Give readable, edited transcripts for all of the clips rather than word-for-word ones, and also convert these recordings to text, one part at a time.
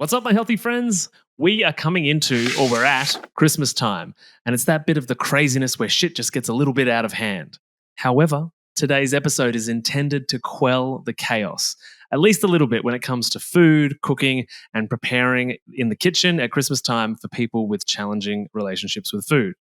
What's up, my healthy friends? We are coming into, or we're at, Christmas time, and it's that bit of the craziness where shit just gets a little bit out of hand. However, today's episode is intended to quell the chaos, at least a little bit when it comes to food, cooking, and preparing in the kitchen at Christmas time for people with challenging relationships with food.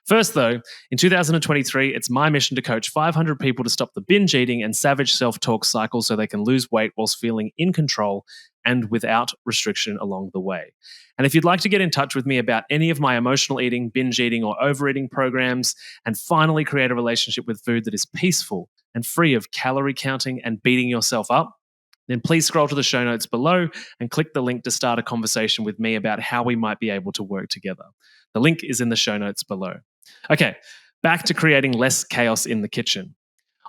First, though, in 2023, it's my mission to coach 500 people to stop the binge eating and savage self-talk cycle so they can lose weight whilst feeling in control and without restriction along the way. And if you'd like to get in touch with me about any of my emotional eating, binge eating, or overeating programs, and finally create a relationship with food that is peaceful and free of calorie counting and beating yourself up, then please scroll to the show notes below and click the link to start a conversation with me about how we might be able to work together. The link is in the show notes below. Okay, back to creating less chaos in the kitchen.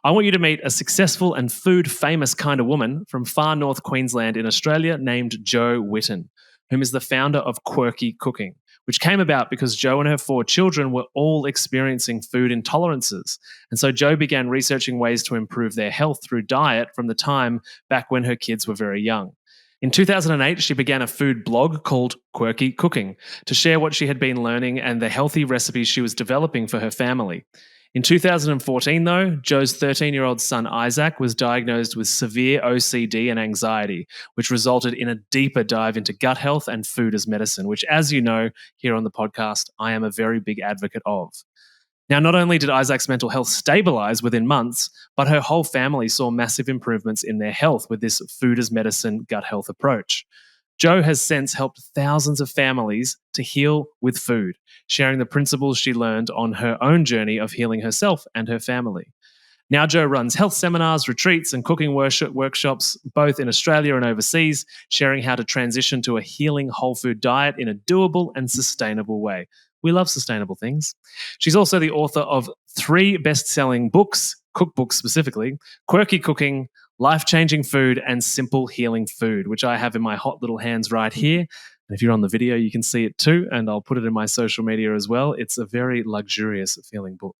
I want you to meet a successful and food famous kind of woman from far north Queensland in Australia named Jo WHITTON, whom is the founder of Quirky Cooking, which came about because Jo and her 4 children were all experiencing food intolerances. And so Jo began researching ways to improve their health through diet from the time back when her kids were very young. In 2008, she began a food blog called Quirky Cooking to share what she had been learning and the healthy recipes she was developing for her family. In 2014, though, Jo's 13-year-old son Isaac was diagnosed with severe OCD and anxiety, which resulted in a deeper dive into gut health and food as medicine, which, as you know, here on the podcast, I am a very big advocate of. Now, not only did Isaac's mental health stabilize within months, but her whole family saw massive improvements in their health with this food as medicine gut health approach. Jo has since helped thousands of families to heal with food, sharing the principles she learned on her own journey of healing herself and her family. Now Jo runs health seminars, retreats, and cooking workshops, both in Australia and overseas, sharing how to transition to a healing whole food diet in a doable and sustainable way. We love sustainable things. She's also the author of 3 best-selling books, cookbooks specifically, Quirky Cooking, Life-Changing Food, and Simple Healing Food, which I have in my hot little hands right here. And if you're on the video, you can see it too, and I'll put it in my social media as well. It's a very luxurious feeling book.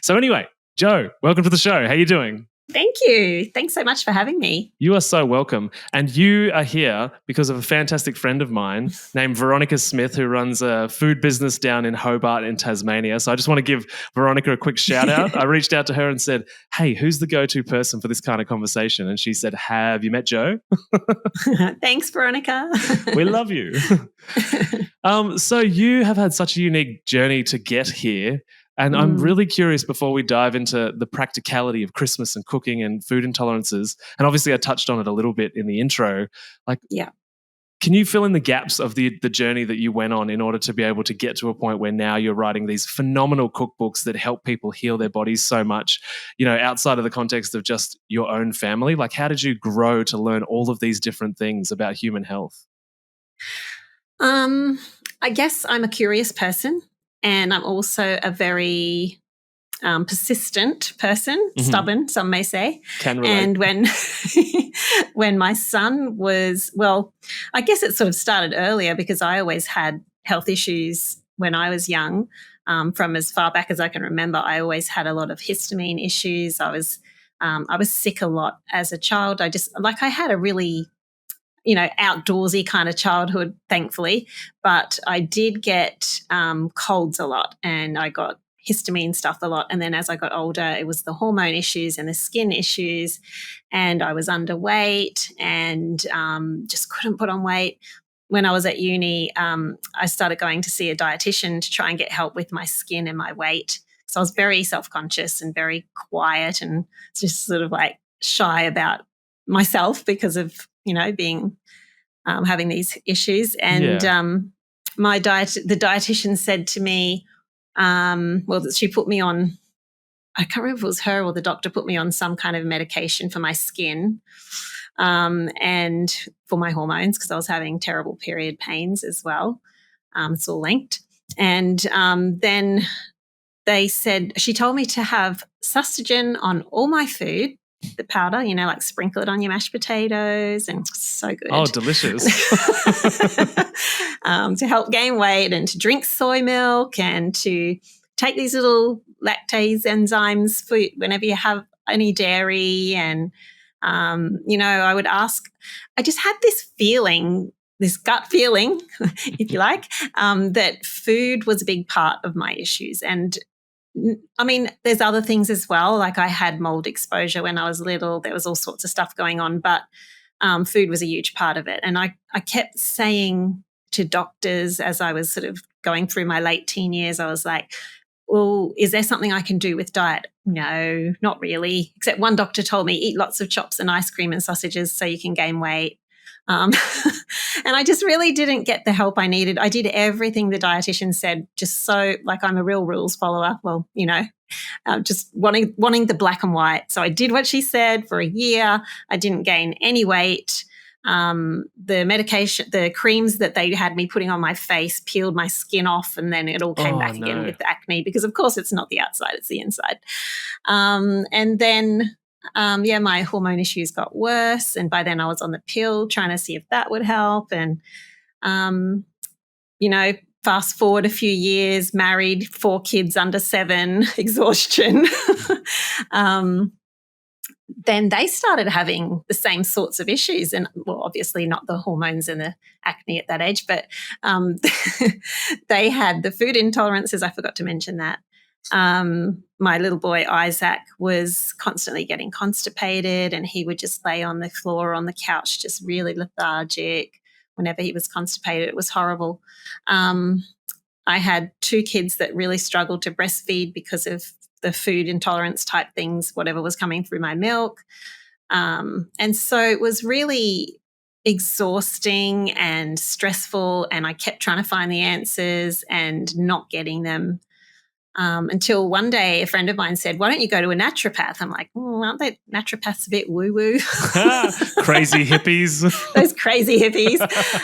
So anyway, Jo, welcome to the show. How are you doing? Thank you. Thanks so much for having me. You are so welcome. And you are here because of a fantastic friend of mine named Veronica Smith, who runs a food business down in Hobart in Tasmania. So I just want to give Veronica a quick shout out. I reached out to her and said, hey, who's the go-to person for this kind of conversation? And she said, have you met Jo? Thanks, Veronica. We love you. So you have had such a unique journey to get here. And I'm really curious, before we dive into the practicality of Christmas and cooking and food intolerances, and obviously I touched on it a little bit in the intro, can you fill in the gaps of the journey that you went on in order to be able to get to a point where now you're writing these phenomenal cookbooks that help people heal their bodies so much, you know, outside of the context of just your own family? Like, how did you grow to learn all of these different things about human health? I guess I'm a curious person. And I'm also a very persistent person, stubborn, some may say. Can relate. And when my son was, well, I guess it sort of started earlier because I always had health issues when I was young. From as far back as I can remember, I always had a lot of histamine issues. I was sick a lot as a child. I had a really outdoorsy kind of childhood, thankfully, but I did get colds a lot and I got histamine stuff a lot. And then as I got older, it was the hormone issues and the skin issues, and I was underweight and just couldn't put on weight. When I was at uni, I started going to see a dietitian to try and get help with my skin and my weight. So I was very self-conscious and very quiet and just sort of like shy about myself because of being having these issues. And the dietitian said to me, she put me on, I can't remember if it was her or the doctor put me on some kind of medication for my skin and for my hormones because I was having terrible period pains as well. It's all linked. And then she told me to have Sustagen on all my food, the powder, like sprinkle it on your mashed potatoes, and it's so good. Oh, delicious. To help gain weight and to drink soy milk and to take these little lactase enzymes for whenever you have any dairy. And, I would ask, I just had this feeling this gut feeling, if you like, that food was a big part of my issues. And I mean, there's other things as well. Like I had mold exposure when I was little. There was all sorts of stuff going on, but food was a huge part of it. And I kept saying to doctors as I was sort of going through my late teen years, I was like, well, is there something I can do with diet? No, not really. Except one doctor told me, eat lots of chops and ice cream and sausages so you can gain weight. And I just really didn't get the help I needed. I did everything the dietitian said, just so like I'm a real rules follower. Well, just wanting the black and white. So I did what she said for a year. I didn't gain any weight. The medication, the creams that they had me putting on my face peeled my skin off, and then it all came back again with the acne, because of course it's not the outside, it's the inside. And then my hormone issues got worse. And by then I was on the pill trying to see if that would help. And, fast forward a few years, married, 4 kids under 7, exhaustion. Then they started having the same sorts of issues. And, well, obviously not the hormones and the acne at that age, but they had the food intolerances. I forgot to mention that. My little boy, Isaac, was constantly getting constipated, and he would just lay on the floor or on the couch, just really lethargic. Whenever he was constipated, it was horrible. I had 2 kids that really struggled to breastfeed because of the food intolerance type things, whatever was coming through my milk. And so it was really exhausting and stressful, and I kept trying to find the answers and not getting them. Until one day a friend of mine said, why don't you go to a naturopath? I'm like, aren't they naturopaths a bit woo-woo? Crazy hippies. Those crazy hippies.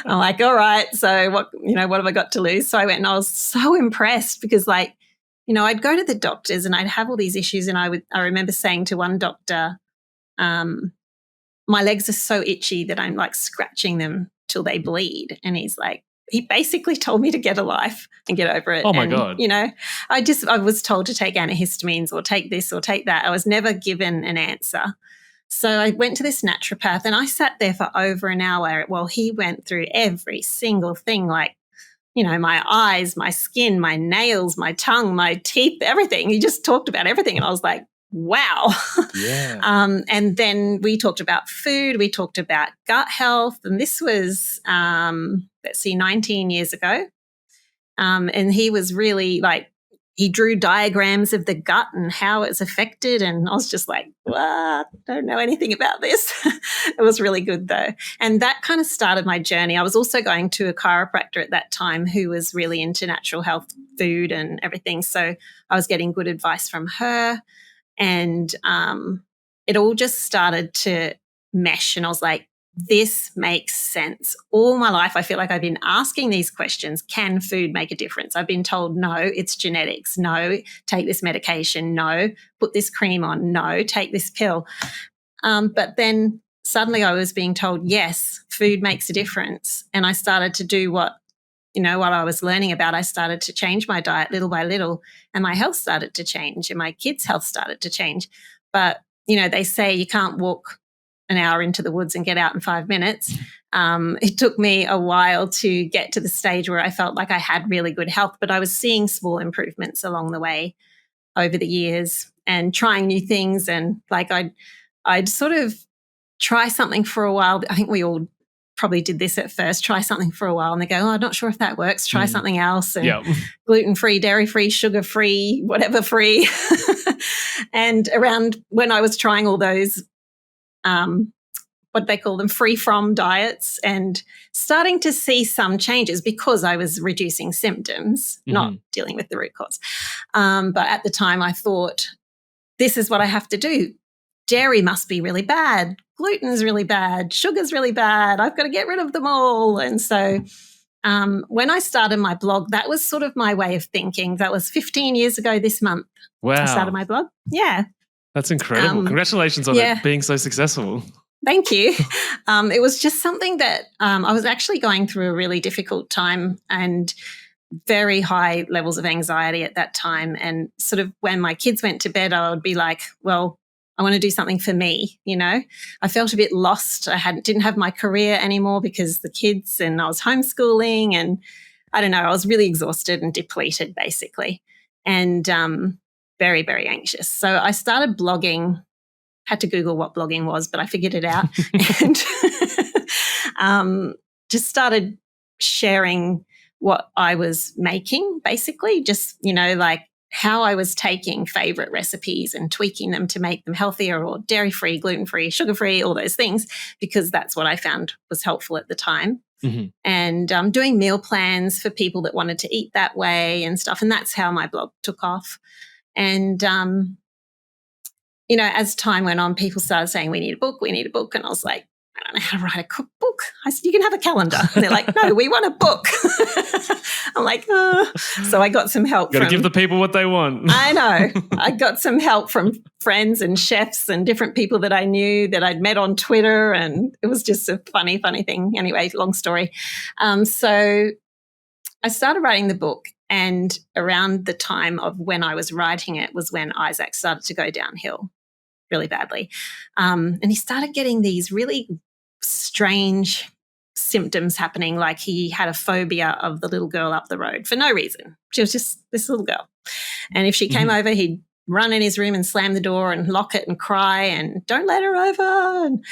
I'm like, all right, so what have I got to lose? So I went, and I was so impressed because I'd go to the doctors and I'd have all these issues, and I remember saying to one doctor, my legs are so itchy that I'm like scratching them till they bleed. And he basically told me to get a life and get over it. Oh my God. I was told to take antihistamines or take this or take that. I was never given an answer. So I went to this naturopath and I sat there for over an hour while he went through every single thing, like, my eyes, my skin, my nails, my tongue, my teeth, everything. He just talked about everything. And I was like, wow. Yeah. And then we talked about food. We talked about gut health. And this was, 19 years ago. And he was really he drew diagrams of the gut and how it's affected. And I was just like, I don't know anything about this. It was really good though. And that kind of started my journey. I was also going to a chiropractor at that time who was really into natural health food and everything. So I was getting good advice from her. And it all just started to mesh. And I was like, this makes sense. All my life, I feel like I've been asking these questions. Can food make a difference? I've been told, no, it's genetics. No, take this medication. No, put this cream on. No, take this pill. But then suddenly I was being told, yes, food makes a difference. And I started to do what I was learning about. I started to change my diet little by little, and my health started to change, and my kids' health started to change. But, they say you can't walk an hour into the woods and get out in 5 minutes. It took me a while to get to the stage where I felt like I had really good health, but I was seeing small improvements along the way over the years and trying new things. And I'd sort of try something for a while. I think we all probably did this at first, try something for a while and they go, I'm not sure if that works, try something else. And gluten-free, dairy-free, sugar-free, whatever free. And around when I was trying all those what they call them, free from diets, and starting to see some changes because I was reducing symptoms, not dealing with the root cause. But at the time I thought, this is what I have to do. Dairy must be really bad. Gluten's really bad. Sugar's really bad. I've got to get rid of them all. And so when I started my blog, that was sort of my way of thinking. That was 15 years ago this month. Wow. I started my blog. Yeah. That's incredible. Congratulations on it being so successful. Thank you. It was just something that I was actually going through a really difficult time and very high levels of anxiety at that time. And sort of when my kids went to bed, I would be like, well, I want to do something for me, you know. I felt a bit lost. Didn't have my career anymore because the kids, and I was homeschooling, and I don't know, I was really exhausted and depleted basically, and very, very anxious. So I started blogging, had to Google what blogging was, but I figured it out and just started sharing what I was making, basically, just, you know, like how I was taking favorite recipes and tweaking them to make them healthier or dairy-free, gluten-free, sugar-free, all those things, because that's what I found was helpful at the time. Mm-hmm. And doing meal plans for people that wanted to eat that way and stuff. And that's how my blog took off. And, you know, as time went on, people started saying, we need a book. And I was like, I don't know how to write a cookbook. I said, you can have a calendar. And they're like, no, we want a book. I'm like, oh. So I got some help. Got to give the people what they want. I know. I got some help from friends and chefs and different people that I knew that I'd met on Twitter. And it was just a funny thing. Anyway, long story. So I started writing the book. And around the time of when I was writing it was when Isaac started to go downhill really badly. And he started getting these really strange symptoms happening, like he had a phobia of the little girl up the road for no reason. She was just this little girl. And if she came over, he'd run in his room and slam the door and lock it and cry and don't let her over. And,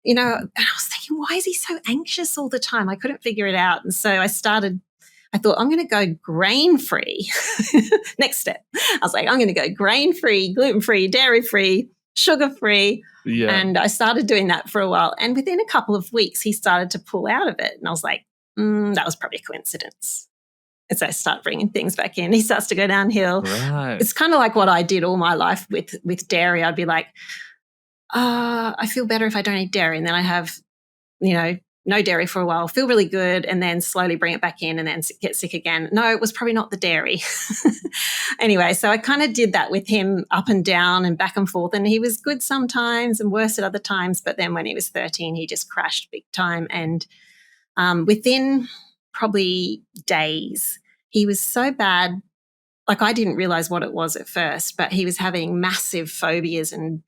you know, and I was thinking, why is he so anxious all the time? I couldn't figure it out. And so I thought, I'm going to go grain-free. Next step. I was like, I'm going to go grain-free, gluten-free, dairy-free, sugar-free. Yeah. And I started doing that for a while. And within a couple of weeks, he started to pull out of it. And I was like, that was probably a coincidence. And so I start bringing things back in. He starts to go downhill. Right. It's kind of like what I did all my life with dairy. I'd be like, I feel better if I don't eat dairy. And then I have, you know, no dairy for a while, feel really good, and then slowly bring it back in and then get sick again. No, it was probably not the dairy. Anyway, so I kind of did that with him up and down and back and forth, and he was good sometimes and worse at other times. But then when he was 13, he just crashed big time. And within probably days, he was so bad, like I didn't realize what it was at first, but he was having massive phobias and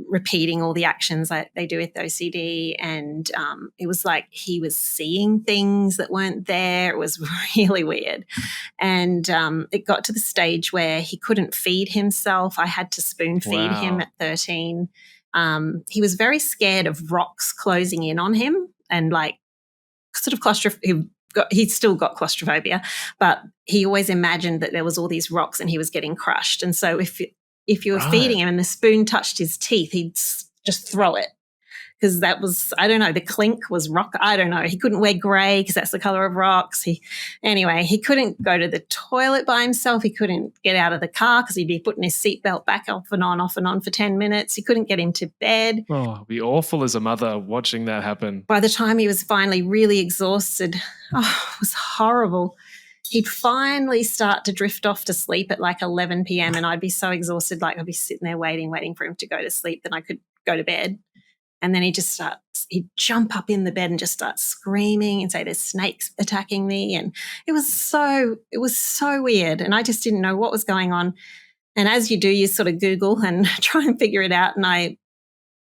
repeating all the actions that they do with OCD. And it was like he was seeing things that weren't there. It was really weird. And it got to the stage where he couldn't feed himself. I had to spoon feed him at 13. He was very scared of rocks closing in on him and like sort of claustrophobic. He'd still got claustrophobia, but he always imagined that there was all these rocks and he was getting crushed. And so if you were feeding him and the spoon touched his teeth, he'd just throw it because that was, I don't know, the clink was rock. I don't know. He couldn't wear grey because that's the colour of rocks. Anyway, he couldn't go to the toilet by himself. He couldn't get out of the car because he'd be putting his seatbelt back off and on for 10 minutes. He couldn't get into bed. Oh, it'd be awful as a mother watching that happen. By the time he was finally really exhausted, it was horrible. He'd finally start to drift off to sleep at like 11 p.m. and I'd be so exhausted, like I'd be sitting there waiting for him to go to sleep, then I could go to bed. And then he'd jump up in the bed and just start screaming and say, there's snakes attacking me. And it was so weird. And I just didn't know what was going on. And as you do, you sort of Google and try and figure it out. And I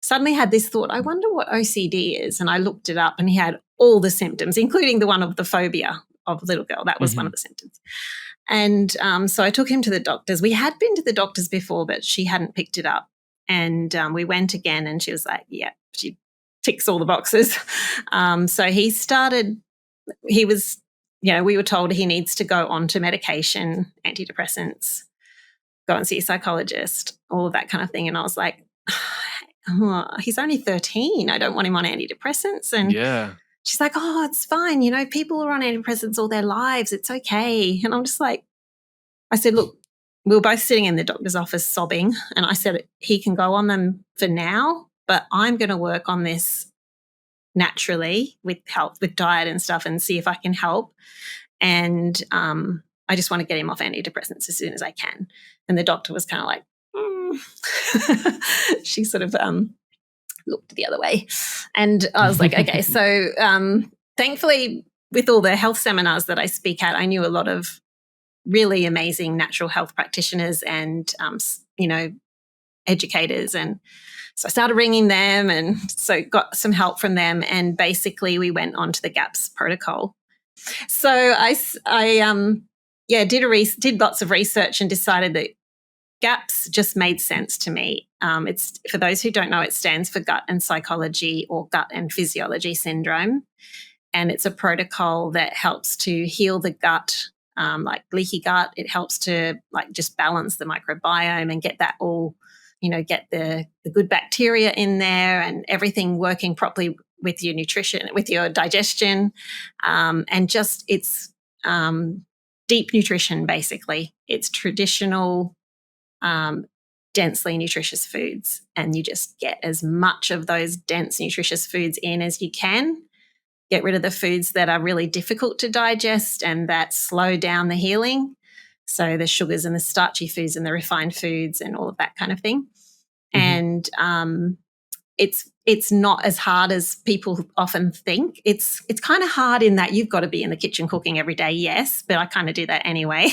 suddenly had this thought, I wonder what OCD is. And I looked it up and he had all the symptoms, including the one of the phobia of a little girl. That was one of the symptoms. And so I took him to the doctors. We had been to the doctors before, but she hadn't picked it up. And we went again and she was like, yeah, she ticks all the boxes. So we were told he needs to go on to medication, antidepressants, go and see a psychologist, all of that kind of thing. And I was like, he's only 13. I don't want him on antidepressants. And she's like, oh, it's fine. You know, people are on antidepressants all their lives. It's okay. And I'm just like, I said, look, we were both sitting in the doctor's office sobbing. And I said, he can go on them for now, but I'm going to work on this naturally with health, with diet and stuff and see if I can help. And I just want to get him off antidepressants as soon as I can. And the doctor was kind of like, she sort of looked the other way. And I was like, okay. So thankfully, with all the health seminars that I speak at, I knew a lot of really amazing natural health practitioners and, educators. And so I started ringing them, and so got some help from them. And basically we went on to the GAPS protocol. So did lots of research and decided that GAPS just made sense to me. It's, for those who don't know, it stands for gut and psychology or gut and physiology syndrome. And it's a protocol that helps to heal the gut, like leaky gut. It helps to like just balance the microbiome and get that all, get the good bacteria in there and everything working properly with your nutrition, with your digestion. And just it's deep nutrition, basically. It's traditional, densely nutritious foods, and you just get as much of those dense nutritious foods in as you can. Get rid of the foods that are really difficult to digest and that slow down the healing. So the sugars and the starchy foods and the refined foods and all of that kind of thing. Mm-hmm. And it's not as hard as people often think. It's kind of hard in that you've got to be in the kitchen cooking every day, yes, but I kind of do that anyway.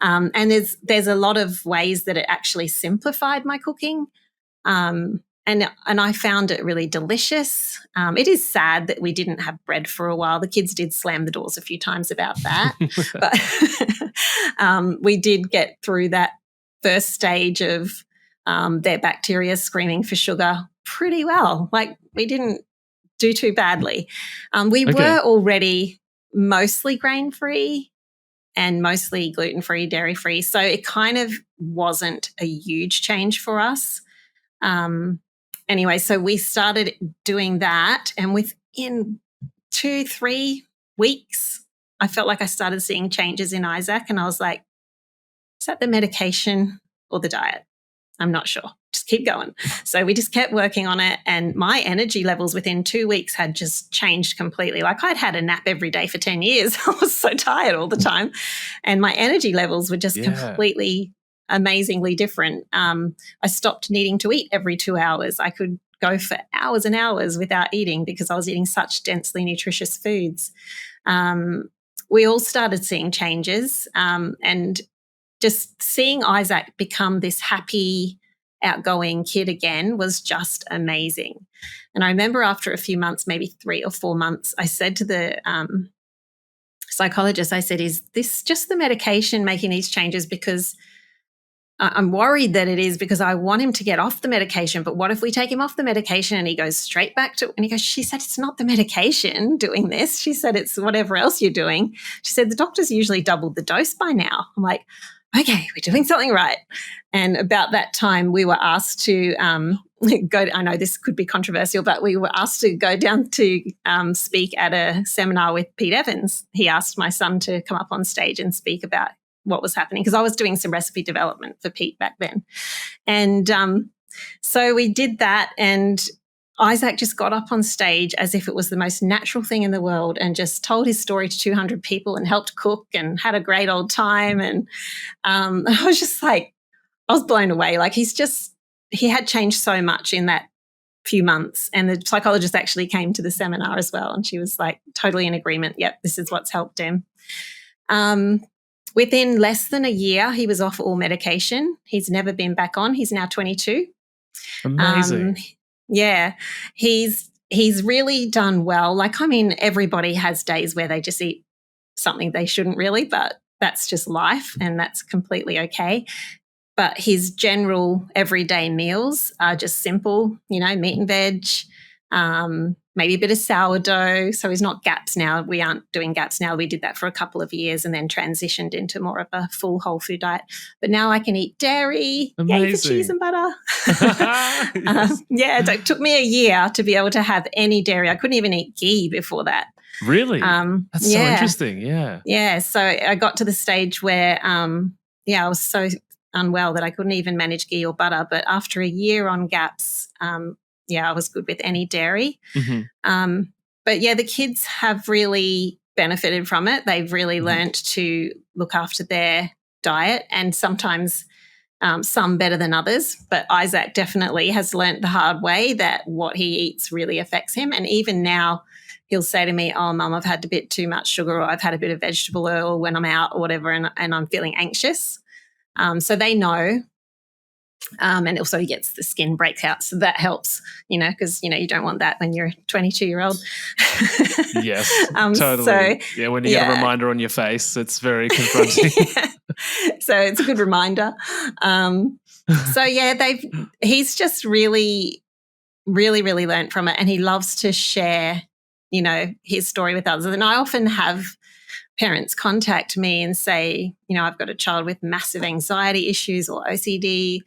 And there's a lot of ways that it actually simplified my cooking. And I found it really delicious. It is sad that we didn't have bread for a while. The kids did slam the doors a few times about that. But we did get through that first stage of their bacteria screaming for sugar pretty well. Like, we didn't do too badly. We were already mostly grain-free and mostly gluten-free, dairy-free. So it kind of wasn't a huge change for us. Anyway, so we started doing that, and within 2-3 weeks, I felt like I started seeing changes in Isaac, and I was like, is that the medication or the diet? I'm not sure. Just keep going. So we just kept working on it, and my energy levels within 2 weeks had just changed completely. Like, I'd had a nap every day for 10 years. I was so tired all the time, and my energy levels were just completely amazingly different. I stopped needing to eat every 2 hours. I could go for hours and hours without eating because I was eating such densely nutritious foods. We all started seeing changes, and just seeing Isaac become this happy, outgoing kid again was just amazing. And I remember after a few months, maybe 3 or 4 months, I said to the psychologist, I said, is this just the medication making these changes? Because I'm worried that it is, because I want him to get off the medication. But what if we take him off the medication and he goes straight back to, and he goes, she said, it's not the medication doing this. She said, it's whatever else you're doing. She said, the doctor's usually doubled the dose by now. I'm like, okay, we're doing something right. And about that time, we were asked to go, I know this could be controversial, but we were asked to go down to speak at a seminar with Pete Evans. He asked my son to come up on stage and speak about what was happening, because I was doing some recipe development for Pete back then. And so we did that, and Isaac just got up on stage as if it was the most natural thing in the world and just told his story to 200 people and helped cook and had a great old time. And I was just like, I was blown away. Like, he had changed so much in that few months. And the psychologist actually came to the seminar as well, and she was like totally in agreement. Yep, this is what's helped him. Within less than a year, he was off all medication. He's never been back on. He's now 22. Amazing. Yeah, he's really done well. Like, I mean, everybody has days where they just eat something they shouldn't really, but that's just life, and that's completely okay. But his general everyday meals are just simple, meat and veg, maybe a bit of sourdough. So he's not GAPS now. We aren't doing GAPS now. We did that for a couple of years and then transitioned into more of a full whole food diet. But now I can eat dairy. Amazing. Yay for cheese and butter. Yes. It took me a year to be able to have any dairy. I couldn't even eat ghee before that. Really? That's so interesting. Yeah. Yeah. So I got to the stage where, I was so unwell that I couldn't even manage ghee or butter. But after a year on GAPS, I was good with any dairy. Mm-hmm. But the kids have really benefited from it. They've really learnt to look after their diet, and sometimes some better than others. But Isaac definitely has learnt the hard way that what he eats really affects him. And even now he'll say to me, oh, Mum, I've had a bit too much sugar, or I've had a bit of vegetable oil when I'm out or whatever, and I'm feeling anxious. So they know And also he gets the skin breakouts. So that helps, because, you don't want that when you're a 22-year-old. Yes, totally. So, when you get a reminder on your face, it's very confronting. So it's a good reminder. He's just really, really, really learned from it, and he loves to share, his story with others. And I often have parents contact me and say, I've got a child with massive anxiety issues or OCD.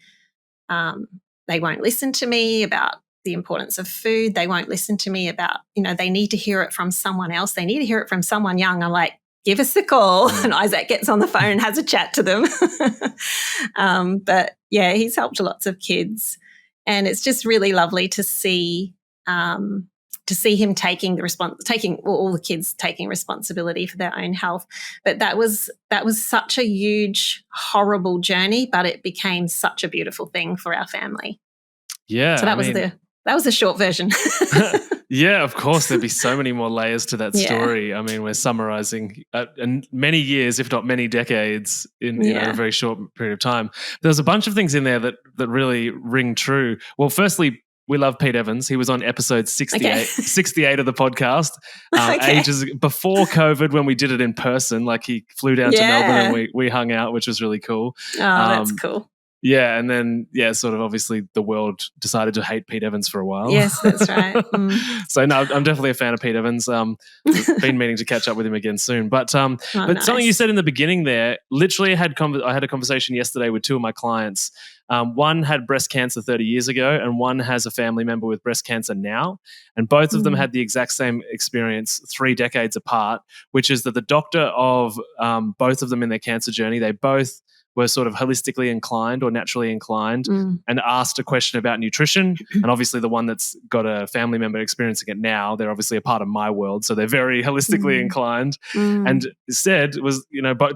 They won't listen to me about the importance of food. They won't listen to me about, they need to hear it from someone else. They need to hear it from someone young. I'm like, give us a call. And Isaac gets on the phone and has a chat to them. But yeah, he's helped lots of kids. And it's just really lovely to see him taking all the kids taking responsibility for their own health. But that was such a huge, horrible journey, but it became such a beautiful thing for our family. Yeah. So that was the short version. Yeah, of course. There'd be so many more layers to that story. Yeah. I mean, we're summarizing many years, if not many decades, in a very short period of time. There's a bunch of things in there that really ring true. Well, firstly, we love Pete Evans. He was on episode 68 of the podcast, ages before COVID, when we did it in person. Like, he flew down to Melbourne and we hung out, which was really cool. Oh, that's cool. Yeah, and then, sort of obviously the world decided to hate Pete Evans for a while. Yes, that's right. So, no, I'm definitely a fan of Pete Evans. Been meaning to catch up with him again soon. But nice. Something you said in the beginning there, literally I had a conversation yesterday with two of my clients. One had breast cancer 30 years ago, and one has a family member with breast cancer now. And both of them had the exact same experience 3 decades apart, which is that the doctor of both of them in their cancer journey, they both were sort of holistically inclined or naturally inclined and asked a question about nutrition. And obviously the one that's got a family member experiencing it now, they're obviously a part of my world. So they're very holistically inclined and said was,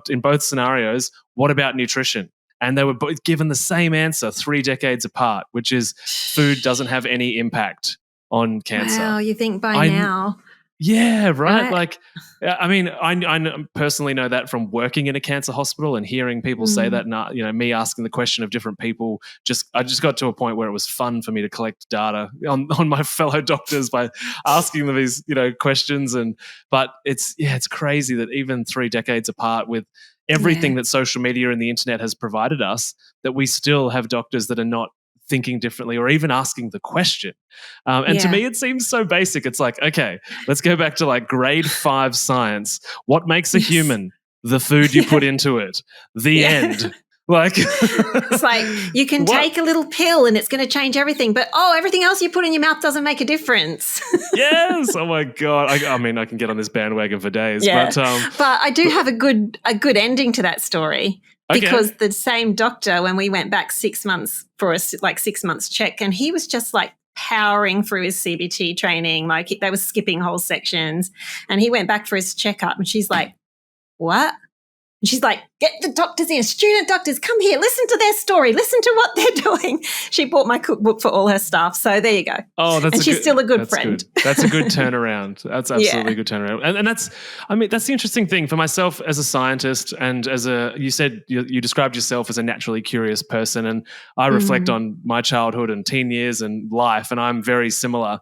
in both scenarios, what about nutrition? And they were both given the same answer 3 decades apart, which is food doesn't have any impact on cancer. Wow, you think by now. Yeah, right. Like, I mean, I personally know that from working in a cancer hospital and hearing people say that, and me asking the question of different people. I just got to a point where it was fun for me to collect data on my fellow doctors by asking them these questions. But it's crazy that even 3 decades apart, with everything that social media and the internet has provided us, that we still have doctors that are not thinking differently or even asking the question. And to me, it seems so basic. It's like, okay, let's go back to like grade 5 science. What makes a human? The food you put into it. The end. Like, it's like you can take a little pill and it's going to change everything, but everything else you put in your mouth doesn't make a difference. Yes. Oh my God. I mean, I can get on this bandwagon for days. Yeah. But I do have a good ending to that story. Because the same doctor, when we went back 6 months for a 6 months check, and he was just like powering through his CBT training, like they were skipping whole sections, and he went back for his checkup, and she's like, "What?" And she's like, "Get the doctors in, student doctors, come here, listen to their story, listen to what they're doing." She bought my cookbook for all her staff, so there you go. Oh, she's still a good friend. Good. That's a good turnaround. That's absolutely a good turnaround. And that's the interesting thing for myself as a scientist, and you said you described yourself as a naturally curious person, and I reflect on my childhood and teen years and life, and I'm very similar.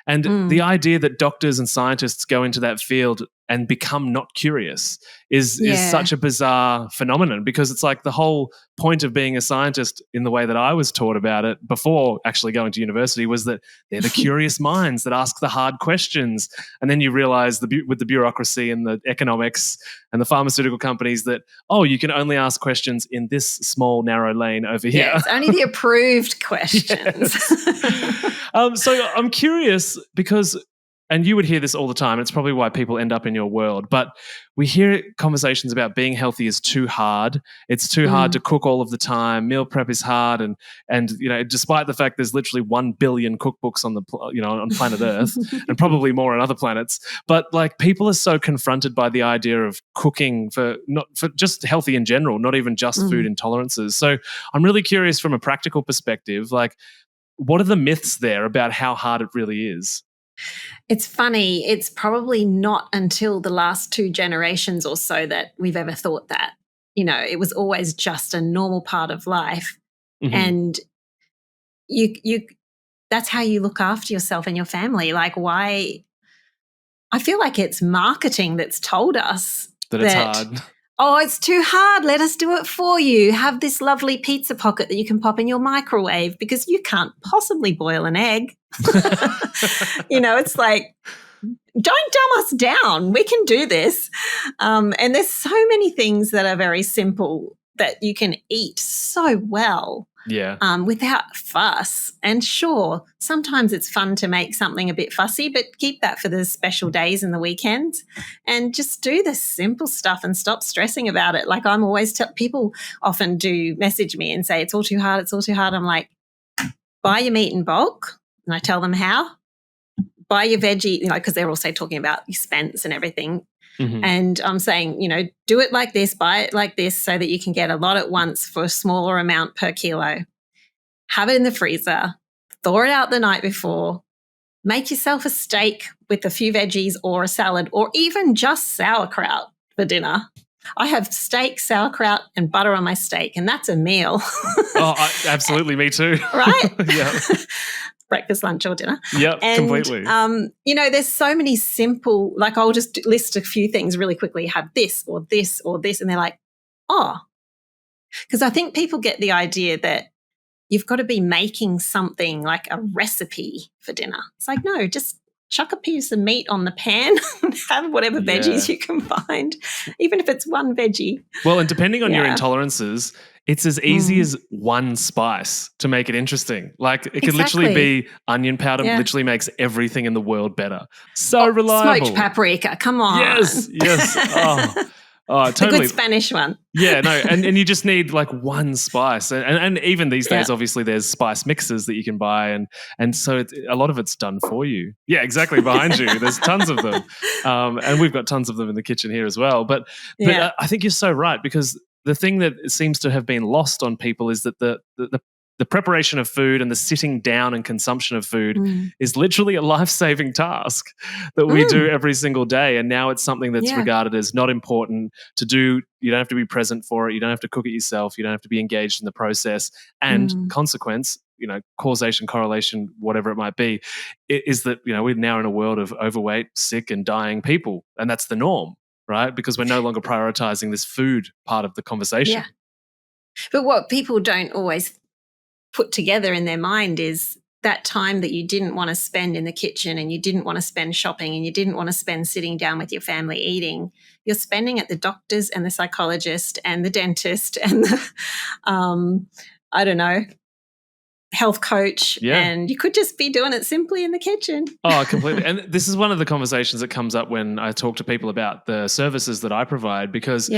And the idea that doctors and scientists go into that field and become not curious is such a bizarre phenomenon, because it's like the whole point of being a scientist, in the way that I was taught about it before actually going to university, was that they're the curious minds that ask the hard questions. And then you realize with the bureaucracy and the economics and the pharmaceutical companies that, you can only ask questions in this small narrow lane over here. Yeah, it's only the approved questions. So I'm curious because, and you would hear this all the time, it's probably why people end up in your world, but we hear conversations about being healthy is too hard. It's too hard to cook all of the time. Meal prep is hard. And despite the fact there's literally 1 billion cookbooks on on planet Earth and probably more on other planets, but like people are so confronted by the idea of cooking for just healthy in general, not even just food intolerances. So I'm really curious from a practical perspective, like, what are the myths there about how hard it really is? It's funny. It's probably not until the last 2 generations or so that we've ever thought that. It was always just a normal part of life. And you that's how you look after yourself and your family. Like, why? I feel like it's marketing that's told us that it's hard. Oh, it's too hard. Let us do it for you. Have this lovely pizza pocket that you can pop in your microwave because you can't possibly boil an egg. It's like, don't dumb us down. We can do this. And there's so many things that are very simple that you can eat so well. Yeah. Without fuss. And sure, sometimes it's fun to make something a bit fussy, but keep that for the special days and the weekends and just do the simple stuff and stop stressing about it. Like I'm always people often do message me and say, it's all too hard, it's all too hard. I'm like, buy your meat in bulk. And I tell them how. Buy your veggie, because they're also talking about expense and everything. And I'm saying, do it like this, buy it like this so that you can get a lot at once for a smaller amount per kilo. Have it in the freezer, thaw it out the night before, make yourself a steak with a few veggies or a salad or even just sauerkraut for dinner. I have steak, sauerkraut and butter on my steak and that's a meal. Absolutely. Me too. Right? Yeah. Breakfast, lunch or dinner. Yep, completely. There's so many simple, like I'll just list a few things really quickly, have this or this or this, and they're like, because I think people get the idea that you've got to be making something like a recipe for dinner. It's like, no, just chuck a piece of meat on the pan and have whatever veggies you can find, even if it's one veggie. Well, and depending on your intolerances, it's as easy as one spice to make it interesting. Like it could literally be onion powder, literally makes everything in the world better. So reliable. Smoked paprika, come on. Yes. Oh, totally. A good Spanish one. Yeah, no, and you just need like one spice. And even these days, obviously, there's spice mixes that you can buy. And so a lot of it's done for you. Yeah, exactly, behind you. There's tons of them. And we've got tons of them in the kitchen here as well. But I think you're so right because the thing that seems to have been lost on people is that the preparation of food and the sitting down and consumption of food is literally a life-saving task that we do every single day. And now it's something that's regarded as not important to do. You don't have to be present for it. You don't have to cook it yourself. You don't have to be engaged in the process. And consequence, causation, correlation, whatever it might be, is that, we're now in a world of overweight, sick and dying people. And that's the norm, right? Because we're no longer prioritizing this food part of the conversation. Yeah. But what people don't always put together in their mind is that time that you didn't want to spend in the kitchen and you didn't want to spend shopping and you didn't want to spend sitting down with your family eating, you're spending at the doctors and the psychologist and the dentist and the, health coach. Yeah. And you could just be doing it simply in the kitchen. Oh, completely. And this is one of the conversations that comes up when I talk to people about the services that I provide because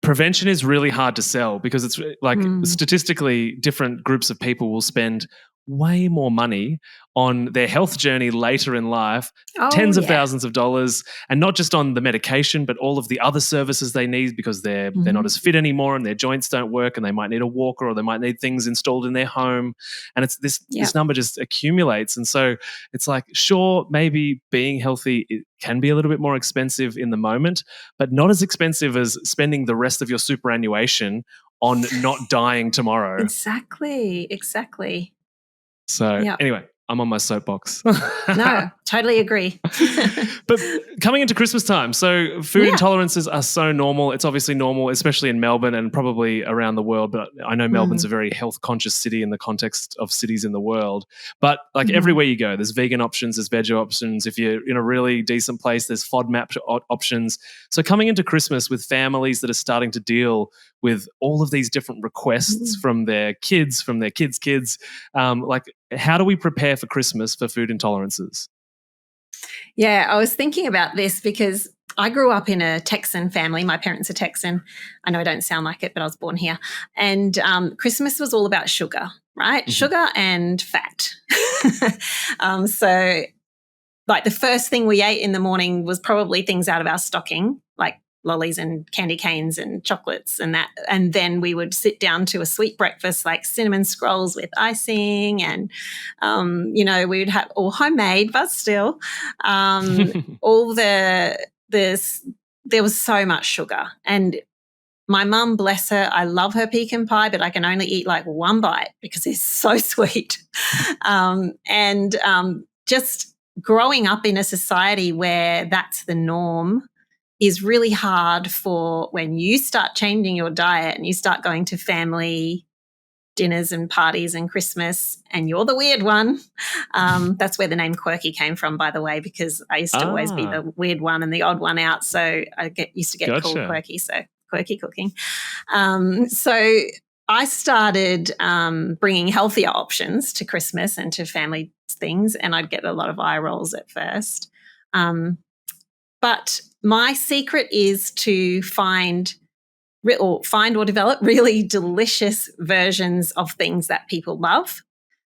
prevention is really hard to sell because it's like statistically different groups of people will spend way more money on their health journey later in life, tens of thousands of dollars, and not just on the medication, but all of the other services they need because they're not as fit anymore and their joints don't work and they might need a walker or they might need things installed in their home. And it's this number just accumulates. And so it's like, sure, maybe being healthy it can be a little bit more expensive in the moment, but not as expensive as spending the rest of your superannuation on not dying tomorrow. Exactly. So anyway, I'm on my soapbox. No, totally agree. But coming into Christmas time, so food intolerances are so normal. It's obviously normal, especially in Melbourne and probably around the world. But I know Melbourne's a very health conscious city in the context of cities in the world. But like everywhere you go, there's vegan options, there's veg options. If you're in a really decent place, there's FODMAP options. So coming into Christmas with families that are starting to deal with all of these different requests from their kids, from their kids' kids, like how do we prepare for Christmas for food intolerances? Yeah, I was thinking about this because I grew up in a Texan family. My parents are Texan. I know I don't sound like it, but I was born here. And Christmas was all about sugar, right? Sugar and fat. So like the first thing we ate in the morning was probably things out of our stocking, like lollies and candy canes and chocolates and that. And then we would sit down to a sweet breakfast like cinnamon scrolls with icing and, we would have all homemade, but still all there was so much sugar. And my mum, bless her, I love her pecan pie, but I can only eat like one bite because it's so sweet. Just growing up in a society where that's the norm is really hard for when you start changing your diet and you start going to family dinners and parties and Christmas, and you're the weird one. That's where the name Quirky came from, by the way, because I used to always be the weird one and the odd one out. So I used to get called Quirky, so quirky cooking. So I started bringing healthier options to Christmas and to family things, and I'd get a lot of eye rolls at first. But my secret is to find or develop really delicious versions of things that people love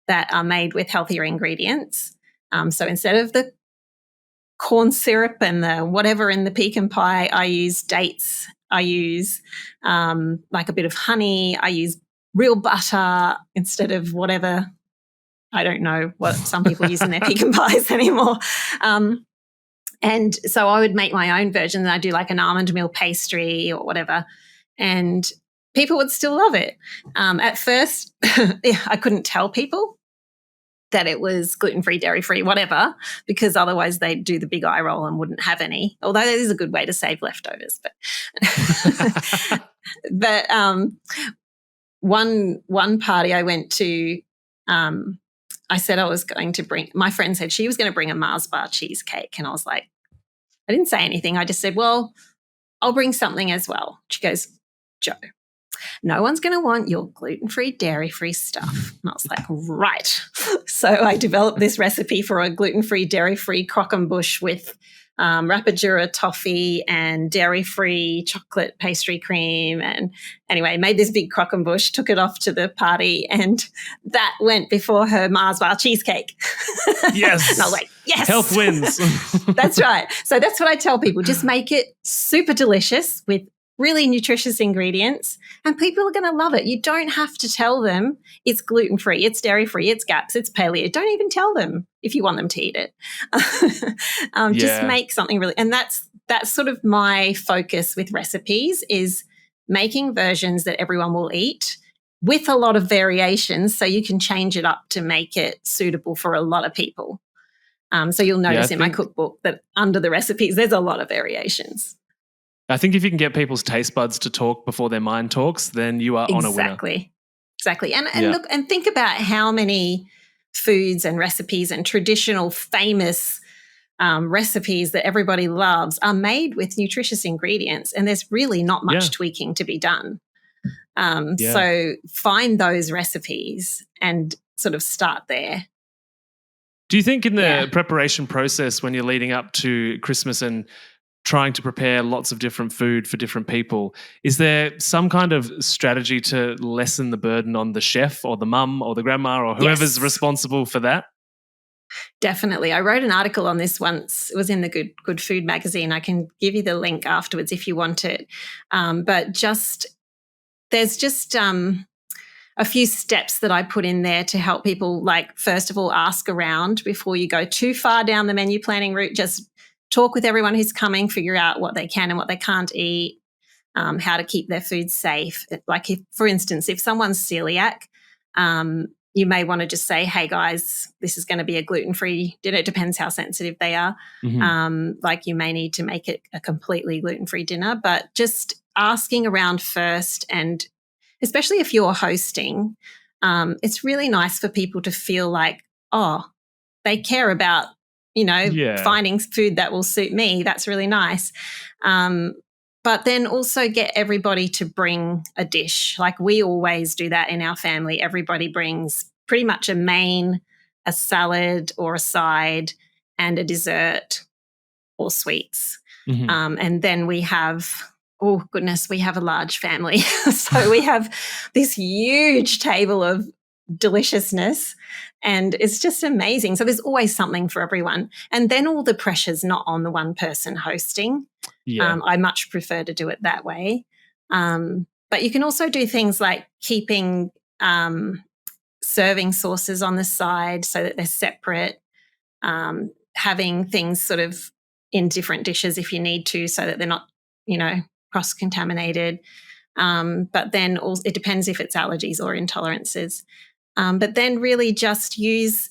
that are made with healthier ingredients. So instead of the corn syrup and the whatever in the pecan pie, I use dates. I use like a bit of honey. I use real butter instead of whatever. I don't know what some people use in their pecan pies anymore. And so I would make my own version, and I do like an almond meal pastry or whatever, and people would still love it. At first, I couldn't tell people that it was gluten-free, dairy-free, whatever, because otherwise they'd do the big eye roll and wouldn't have any, although that is a good way to save leftovers. But one party I went to, I said I was going to bring, my friend said she was going to bring a Mars bar cheesecake. And I was like, I didn't say anything. I just said, well, I'll bring something as well. She goes, Jo, no one's going to want your gluten-free, dairy-free stuff. And I was like, right. So I developed this recipe for a gluten-free, dairy-free croquembouche with Rapadura toffee and dairy-free chocolate pastry cream. And anyway, made this big croquembouche, took it off to the party, and that went before her Mars bar cheesecake. Yes. And I was like, yes. Health wins. That's right. So that's what I tell people. Just make it super delicious with really nutritious ingredients, and people are going to love it. You don't have to tell them it's gluten-free, it's dairy-free, it's GAPS, it's paleo. Don't even tell them if you want them to eat it. Just make something really, and that's sort of my focus with recipes, is making versions that everyone will eat with a lot of variations, so you can change it up to make it suitable for a lot of people. So you'll notice in my cookbook that under the recipes, there's a lot of variations. I think if you can get people's taste buds to talk before their mind talks, then you are on a winner. Exactly. And look and think about how many foods and recipes and traditional famous recipes that everybody loves are made with nutritious ingredients, and there's really not much tweaking to be done. So find those recipes and sort of start there. Do you think in the preparation process when you're leading up to Christmas and trying to prepare lots of different food for different people, is there some kind of strategy to lessen the burden on the chef or the mum or the grandma or whoever's responsible for that? Definitely. I wrote an article on this once. It was in the Good Food magazine. I can give you the link afterwards if you want it. But there's just a few steps that I put in there to help people, like, first of all, ask around before you go too far down the menu planning route. Just talk with everyone who's coming, figure out what they can and what they can't eat, how to keep their food safe. Like, if, for instance, if someone's celiac, you may want to just say, hey, guys, this is going to be a gluten-free dinner. It depends how sensitive they are. Mm-hmm. Like, you may need to make it a completely gluten-free dinner, but just asking around first, and especially if you're hosting, it's really nice for people to feel like, oh, they care about, finding food that will suit me. That's really nice. But then also get everybody to bring a dish. Like, we always do that in our family. Everybody brings pretty much a main, a salad or a side, and a dessert or sweets. Mm-hmm. And then we have, oh goodness, we have a large family. So we have this huge table of deliciousness, and it's just amazing. So there's always something for everyone. And then all the pressure's not on the one person hosting. I much prefer to do it that way. But you can also do things like keeping serving sauces on the side so that they're separate, having things sort of in different dishes if you need to, so that they're not, cross-contaminated. But then also, it depends if it's allergies or intolerances. But then really just use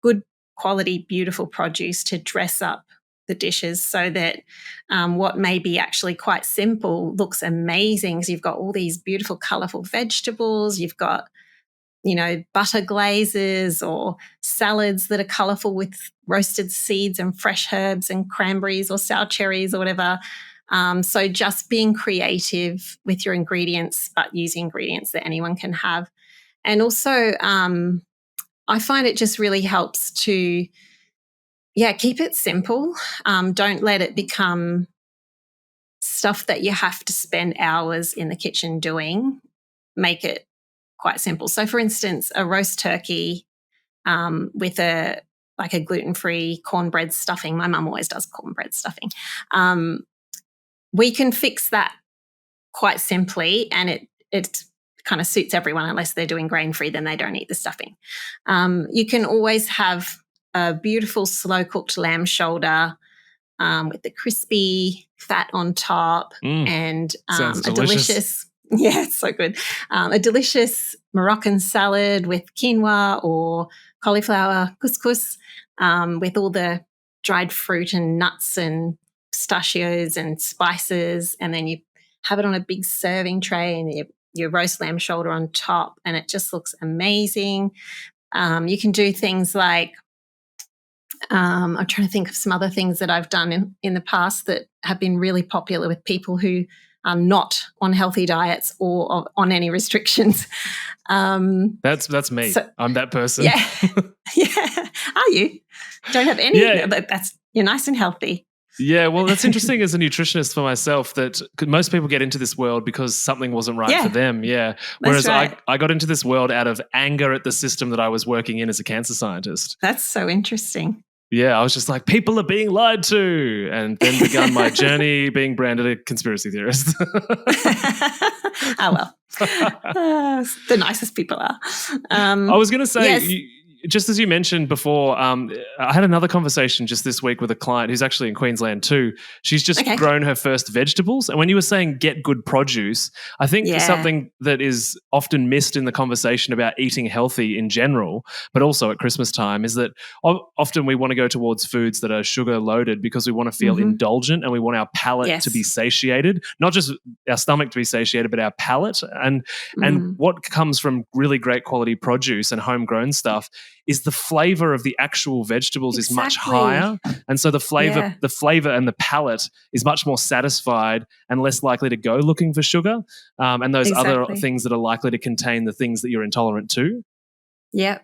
good quality, beautiful produce to dress up the dishes so that what may be actually quite simple looks amazing. So you've got all these beautiful, colourful vegetables. You've got, butter glazes or salads that are colourful with roasted seeds and fresh herbs and cranberries or sour cherries or whatever. So just being creative with your ingredients, but using ingredients that anyone can have. And also, I find it just really helps to, keep it simple. Don't let it become stuff that you have to spend hours in the kitchen doing. Make it quite simple. So, for instance, a roast turkey with a gluten-free cornbread stuffing. My mum always does cornbread stuffing. We can fix that quite simply, and it kind of suits everyone unless they're doing grain-free, then they don't eat the stuffing. You can always have a beautiful slow-cooked lamb shoulder with the crispy fat on top and a delicious yeah, it's so good. A delicious Moroccan salad with quinoa or cauliflower couscous with all the dried fruit and nuts and pistachios and spices, and then you have it on a big serving tray and your roast lamb shoulder on top, and it just looks amazing. You can do things like I'm trying to think of some other things that I've done in the past that have been really popular with people who are not on healthy diets or on any restrictions. That's me. So, I'm that person. Yeah. Yeah. Are you? Don't have any? Yeah. You're nice and healthy. Yeah, well, that's interesting as a nutritionist for myself that most people get into this world because something wasn't right for them. Yeah. Whereas right. I got into this world out of anger at the system that I was working in as a cancer scientist. That's so interesting. Yeah, I was just like, people are being lied to, and then begun my journey being branded a conspiracy theorist. Oh, well. The nicest people are. I was going to say, yes. Just as you mentioned before, I had another conversation just this week with a client who's actually in Queensland too. She's just grown her first vegetables. And when you were saying get good produce, I think something that is often missed in the conversation about eating healthy in general, but also at Christmas time, is that often we want to go towards foods that are sugar loaded because we want to feel indulgent and we want our palate to be satiated, not just our stomach to be satiated, but our palate. And what comes from really great quality produce and homegrown stuff is the flavor of the actual vegetables is much higher, and so the flavor and the palate is much more satisfied and less likely to go looking for sugar and those other things that are likely to contain the things that you're intolerant to. Yeah,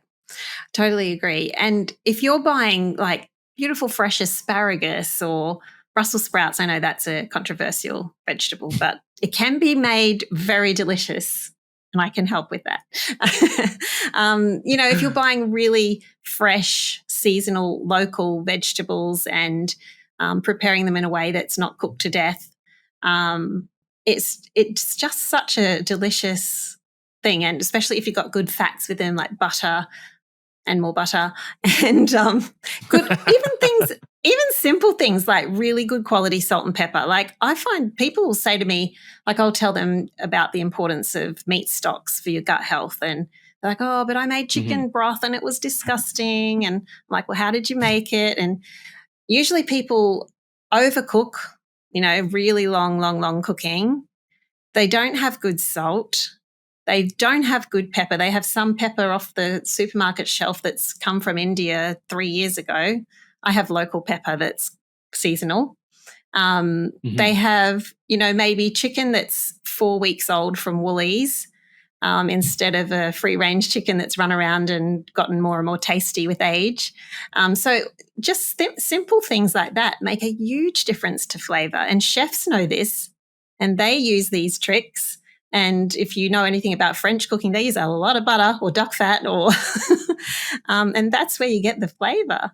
totally agree. And if you're buying like beautiful fresh asparagus or Brussels sprouts, I know that's a controversial vegetable, but it can be made very delicious. And I can help with that. If you're buying really fresh, seasonal, local vegetables and preparing them in a way that's not cooked to death, it's just such a delicious thing. And especially if you've got good fats with them, like butter and more butter, and good even simple things like really good quality salt and pepper. Like I find people will say to me, like I'll tell them about the importance of meat stocks for your gut health, and they're like, oh, but I made chicken broth and it was disgusting. And I'm like, well, how did you make it? And usually people overcook, really long cooking. They don't have good salt. They don't have good pepper. They have some pepper off the supermarket shelf that's come from India 3 years ago. I have local pepper that's seasonal. They have, maybe chicken that's 4 weeks old from Woolies instead of a free-range chicken that's run around and gotten more and more tasty with age. So just simple things like that make a huge difference to flavour. And chefs know this, and they use these tricks. And if you know anything about French cooking, they use a lot of butter or duck fat, and that's where you get the flavour.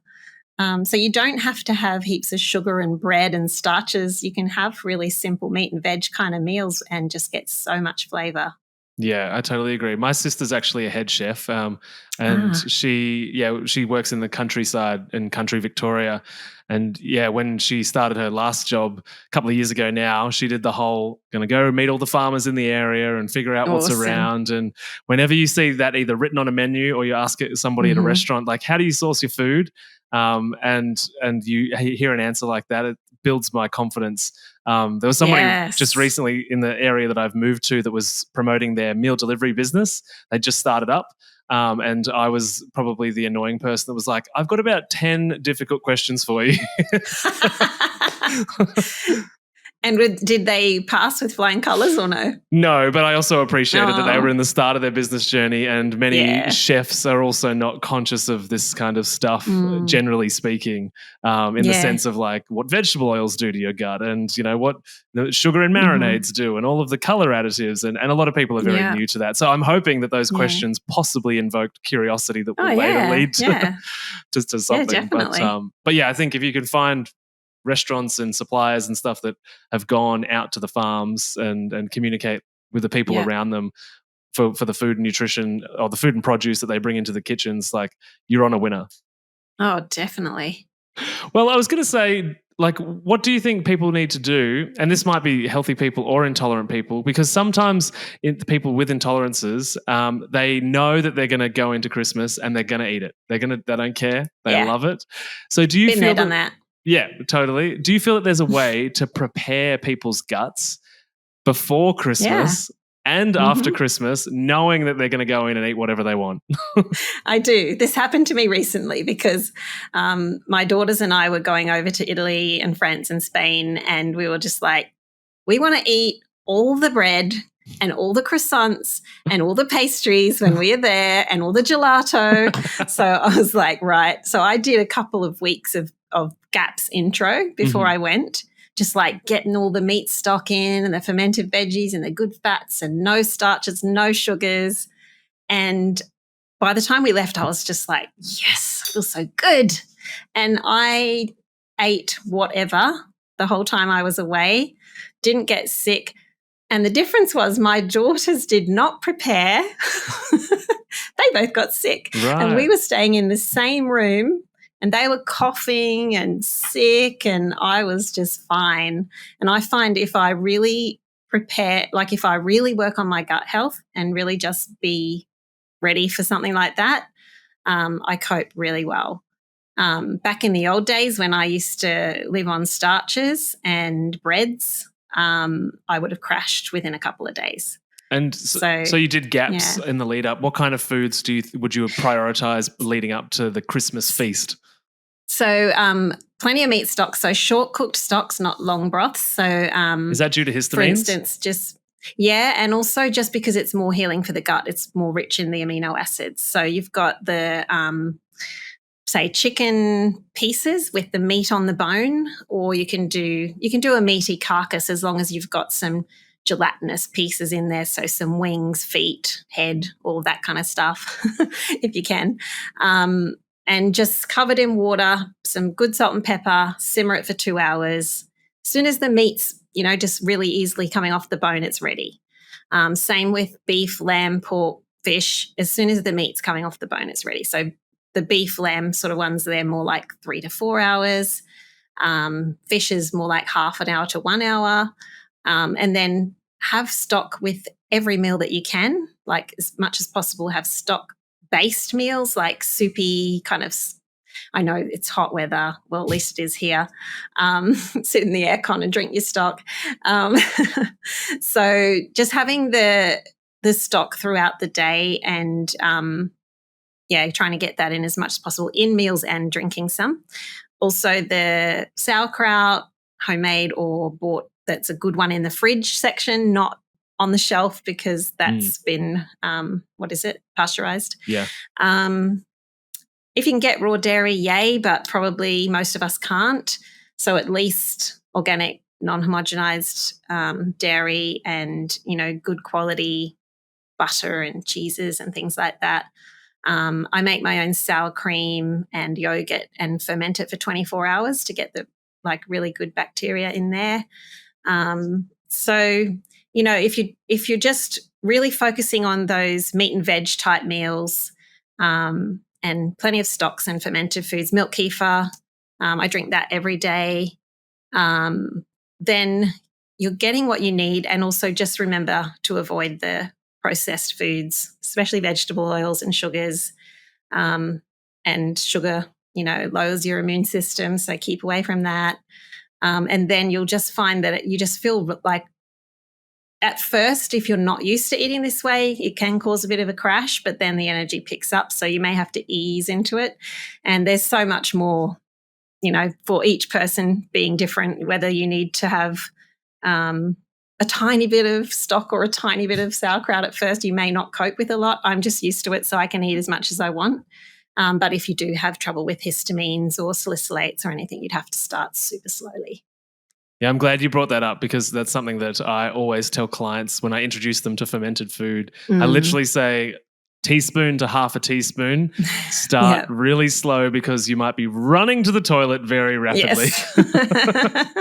So you don't have to have heaps of sugar and bread and starches. You can have really simple meat and veg kind of meals and just get so much flavour. Yeah, I totally agree. My sister's actually a head chef, and Ah, she works in the countryside in country Victoria. And yeah, when she started her last job a couple of years ago now, she did the whole going to go meet all the farmers in the area and figure out what's awesome. around. And whenever you see that either written on a menu or you ask somebody at a Hmm. restaurant, like, how do you source your food? And you hear an answer like that, it builds my confidence. There was somebody just Yes. recently in the area that I've moved to that was promoting their meal delivery business. They just started up. And I was probably the annoying person that was like, I've got about 10 difficult questions for you. And did they pass with flying colours or no? No, but I also appreciated that they were Oh, in the start of their business journey, and many yeah. chefs are also not conscious of this kind of stuff, Mm, generally speaking, in the yeah. sense of like what vegetable oils do to your gut, and what the sugar and Hmm. marinades do, and all of the color additives, and a lot of people are very Yeah. new to that. So I'm hoping that those Yeah. questions possibly invoked curiosity that Oh, will later yeah. lead to, Yeah. to Yeah, something. definitely. But yeah, I think if you can find restaurants and suppliers and stuff that have gone out to the farms and communicate with the people Yeah. around them for the food and nutrition or the food and produce that they bring into the kitchens, like, you're on a winner. Oh, definitely. Well, I was going to say, like, what do you think people need to do? And this might be healthy people or intolerant people, because sometimes people with intolerances, they know that they're going to go into Christmas and they're going to eat it. They don't care. They Yeah. love it. So do you Been there, feel done that? that. Yeah, totally. Do you feel that there's a way to prepare people's guts before Yeah. Christmas and after Hmm. Christmas, knowing that they're going to go in and eat whatever they want? I do. This happened to me recently because my daughters and I were going over to Italy and France and Spain, and we were just like, we want to eat all the bread and all the croissants and all the pastries when we are there and all the gelato. So I was like, right. So I did a couple of weeks of GAPS intro before Mhm. I went, just like getting all the meat stock in and the fermented veggies and the good fats and no starches, no sugars. And by the time we left, I was just like, yes, I feel so good. And I ate whatever the whole time I was away, didn't get sick. And the difference was my daughters did not prepare. They both got sick. And we Right. were staying in the same room and they were coughing and sick, and I was just fine. And I find if I really prepare, like if I really work on my gut health and really just be ready for something like that, I cope really well. Back in the old days when I used to live on starches and breads, I would have crashed within a couple of days. And So, so you did gaps yeah. in the lead up. What kind of foods would you prioritize leading up to the Christmas feast? So, plenty of meat stocks. So, short cooked stocks, not long broths. So, Is that due to for histamines? instance, yeah, and also just because it's more healing for the gut, it's more rich in the amino acids. So, you've got the say chicken pieces with the meat on the bone, or you can do a meaty carcass as long as you've got some gelatinous pieces in there, so some wings, feet, head, all that kind of stuff if you can, and just covered in water, some good salt and pepper, simmer it for 2 hours. As soon as the meat's just really easily coming off the bone, it's ready. Same with beef, lamb, pork, fish. As soon as the meat's coming off the bone, it's ready. So the beef, lamb sort of ones, they're more like 3 to 4 hours. Fish is more like half an hour to 1 hour. And then have stock with every meal that you can, like as much as possible, have stock based meals like soupy kind of. I know it's hot weather. Well, at least it is here. Sit in the aircon and drink your stock. Um, so just having the stock throughout the day, and trying to get that in as much as possible in meals and drinking some. Also, the sauerkraut, homemade or bought, that's a good one in the fridge section, not on the shelf because Mm, that's been, pasteurized. yeah. Um, if you can get raw dairy, yay, but probably most of us can't. So at least organic, non-homogenized dairy and, good quality butter and cheeses and things like that. I make my own sour cream and yogurt and ferment it for 24 hours to get the really good bacteria in there. So if you're just really focusing on those meat and veg type meals, and plenty of stocks and fermented foods, milk kefir. I drink that every day. Then you're getting what you need, and also just remember to avoid the processed foods, especially vegetable oils and sugars. And sugar, lowers your immune system, so keep away from that. And then you'll just find that you just feel like, at first, if you're not used to eating this way, it can cause a bit of a crash, but then the energy picks up, so you may have to ease into it. And there's so much more, for each person being different, whether you need to have a tiny bit of stock or a tiny bit of sauerkraut at first. You may not cope with a lot. I'm just used to it, so I can eat as much as I want. But if you do have trouble with histamines or salicylates or anything, you'd have to start super slowly. Yeah, I'm glad you brought that up, because that's something that I always tell clients when I introduce them to fermented food. I literally say teaspoon to half a teaspoon. Start really slow, because you might be running to the toilet very rapidly. Yes.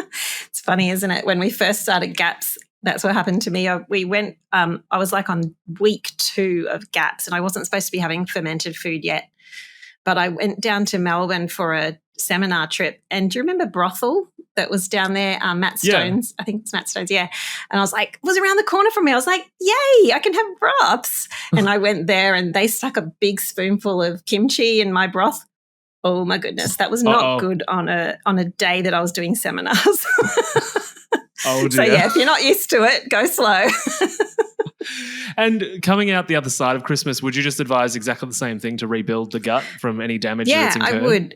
It's funny, isn't it? When we first started GAPS, that's what happened to me. We went, I was like on week 2 of GAPS, and I wasn't supposed to be having fermented food yet. But I went down to Melbourne for a seminar trip. And do you remember Brothel that was down there? Matt Stone's, I think it's Matt Stone's, yeah. And I was like, it was around the corner from me. I was like, yay, I can have broths. And I went there, and they stuck a big spoonful of kimchi in my broth. Oh my goodness, that was not good on a day that I was doing seminars. Oh dear. So yeah, if you're not used to it, go slow. And coming out the other side of Christmas, would you just advise exactly the same thing, to rebuild the gut from any damage that's incurred? Yeah, I would.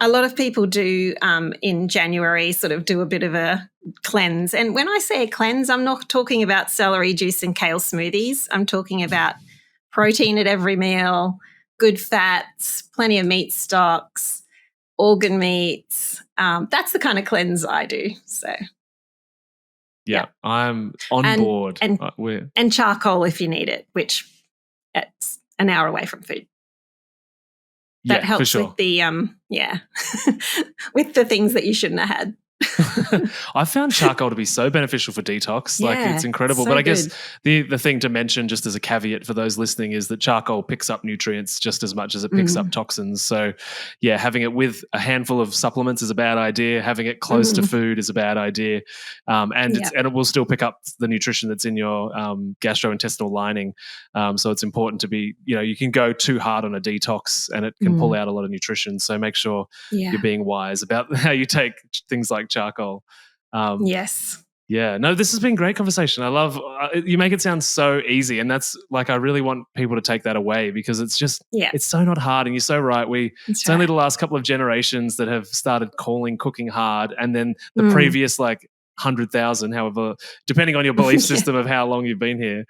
A lot of people do in January sort of do a bit of a cleanse. And when I say a cleanse, I'm not talking about celery juice and kale smoothies. I'm talking about protein at every meal, good fats, plenty of meat stocks, organ meats. That's the kind of cleanse I do. So, yeah. I'm on board. And charcoal if you need it, which it's an hour away from food. That helps for sure. With the with the things that you shouldn't have had. I found charcoal to be so beneficial for detox. Like, it's incredible. So but I guess the thing to mention, just as a caveat for those listening, is that charcoal picks up nutrients just as much as it picks up toxins. So yeah, having it with a handful of supplements is a bad idea. Having it close to food is a bad idea. And it will still pick up the nutrition that's in your gastrointestinal lining. So it's important to be, you can go too hard on a detox, and it can pull out a lot of nutrition. So make sure you're being wise about how you take things like charcoal. Yes. Yeah. No, this has been great conversation. I love you make it sound so easy, and that's like, I really want people to take that away, because it's just it's so not hard. And you're so right. It's only the last couple of generations that have started calling cooking hard, and then the previous 100,000, however, depending on your belief system of how long you've been here,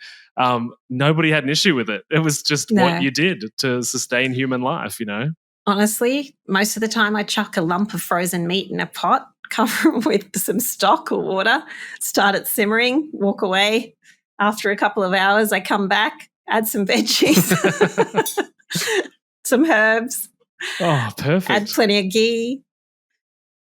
nobody had an issue with it. It was just what you did to sustain human life, Honestly, most of the time I chuck a lump of frozen meat in a pot, cover it with some stock or water, start it simmering, walk away. After a couple of hours, I come back, add some veggies, some herbs. Oh, perfect. Add plenty of ghee.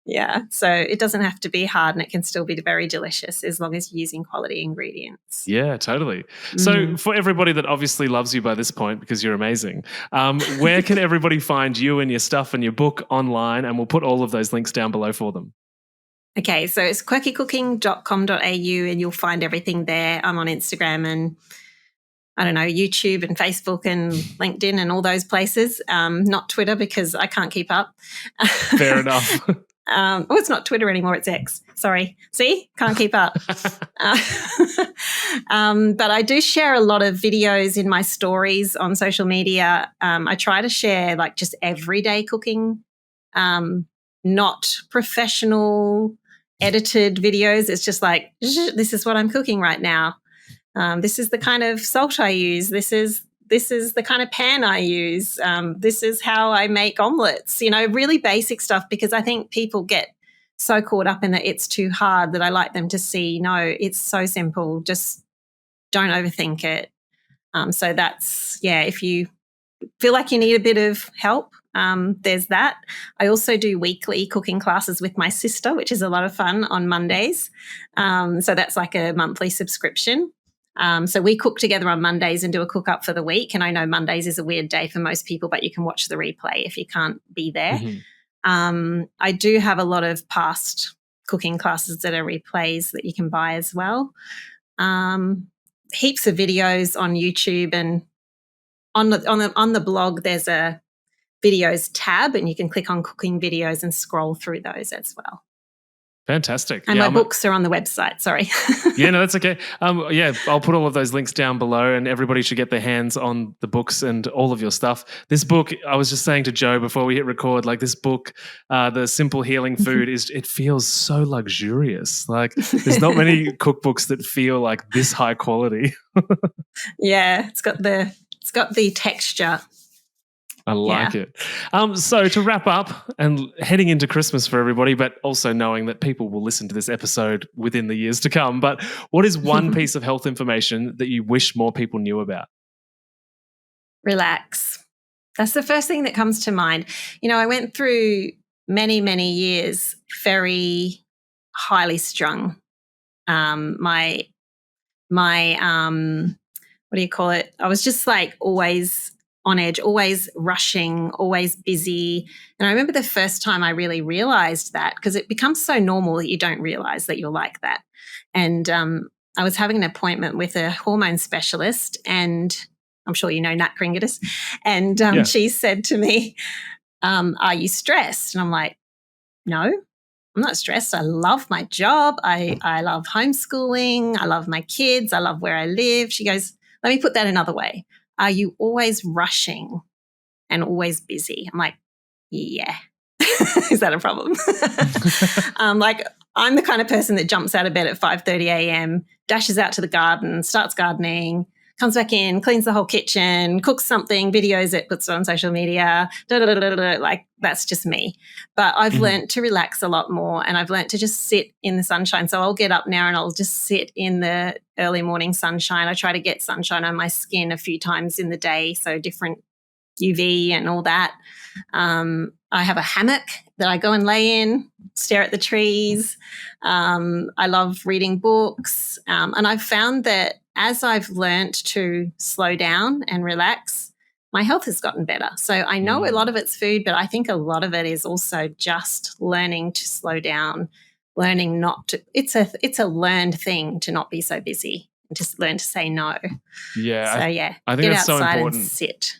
Yeah, so it doesn't have to be hard, and it can still be very delicious as long as you're using quality ingredients. Yeah, totally. So for everybody that obviously loves you by this point, because you're amazing, where can everybody find you and your stuff and your book online? And we'll put all of those links down below for them. Okay, so it's quirkycooking.com.au, and you'll find everything there. I'm on Instagram and YouTube and Facebook and LinkedIn and all those places. Not Twitter, because I can't keep up. Fair enough. It's not Twitter anymore, it's X. Sorry. See? Can't keep up. But I do share a lot of videos in my stories on social media. I try to share just everyday cooking, not professional edited videos. It's just this is what I'm cooking right now. This is the kind of salt I use. This is the kind of pan I use. This is how I make omelets, really basic stuff, because I think people get so caught up in that it's too hard, that I like them to see, no, it's so simple. Just don't overthink it. So that's, if you feel like you need a bit of help, there's that. I also do weekly cooking classes with my sister, which is a lot of fun on Mondays. So that's like a monthly subscription. So we cook together on Mondays and do a cook up for the week. And I know Mondays is a weird day for most people, but you can watch the replay if you can't be there. I do have a lot of past cooking classes that are replays that you can buy as well. Heaps of videos on YouTube, and on the blog there's a videos tab, and you can click on cooking videos and scroll through those as well. Fantastic. And my books are on the website. Sorry. Yeah, no, that's okay. I'll put all of those links down below, and everybody should get their hands on the books and all of your stuff. This book, I was just saying to Joe before we hit record, like this book, The Simple Healing Food, it feels so luxurious. Like there's not many cookbooks that feel like this high quality. Yeah, it's got the texture. I like it. So to wrap up and heading into Christmas for everybody, but also knowing that people will listen to this episode within the years to come, but what is one piece of health information that you wish more people knew about? Relax. That's the first thing that comes to mind. I went through many, many years very highly strung. My what do you call it? I was just like always on edge, always rushing, always busy. And I remember the first time I really realized that, because it becomes so normal that you don't realize that you're like that. And I was having an appointment with a hormone specialist, and I'm sure you know Nat Kringatis, and she said to me, are you stressed? And I'm like, no, I'm not stressed. I love my job. I love homeschooling. I love my kids. I love where I live. She goes, let me put that another way. Are you always rushing and always busy? I'm like, yeah. Is that a problem? I'm the kind of person that jumps out of bed at 5:30 a.m., dashes out to the garden, starts gardening, comes back in, cleans the whole kitchen, cooks something, videos it, puts it on social media, like that's just me. But I've learned to relax a lot more, and I've learned to just sit in the sunshine. So I'll get up now and I'll just sit in the early morning sunshine. I try to get sunshine on my skin a few times in the day, so different UV and all that. I have a hammock that I go and lay in, stare at the trees. I love reading books. And I've found that as I've learnt to slow down and relax, my health has gotten better. So I know a lot of it's food, but I think a lot of it is also just learning to slow down, learning not to. It's a learned thing to not be so busy and just learn to say no. Yeah. So I think get that's so outside important. And sit.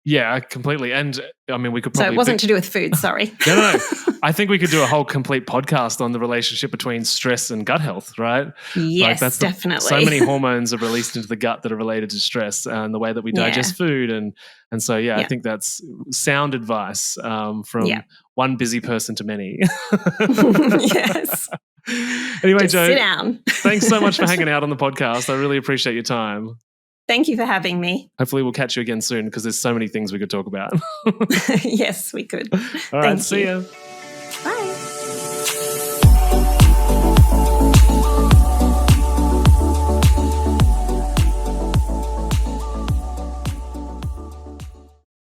Yeah, completely. And I mean, we could probably... So it wasn't to do with food, sorry. No. I think we could do a whole complete podcast on the relationship between stress and gut health, right? Yes, that's definitely. So many hormones are released into the gut that are related to stress and the way that we digest food. And so, I think that's sound advice from one busy person to many. Yes. Anyway, just Jo, sit down. Thanks so much for hanging out on the podcast. I really appreciate your time. Thank you for having me. Hopefully we'll catch you again soon, because there's so many things we could talk about. Yes, we could. All right, see ya.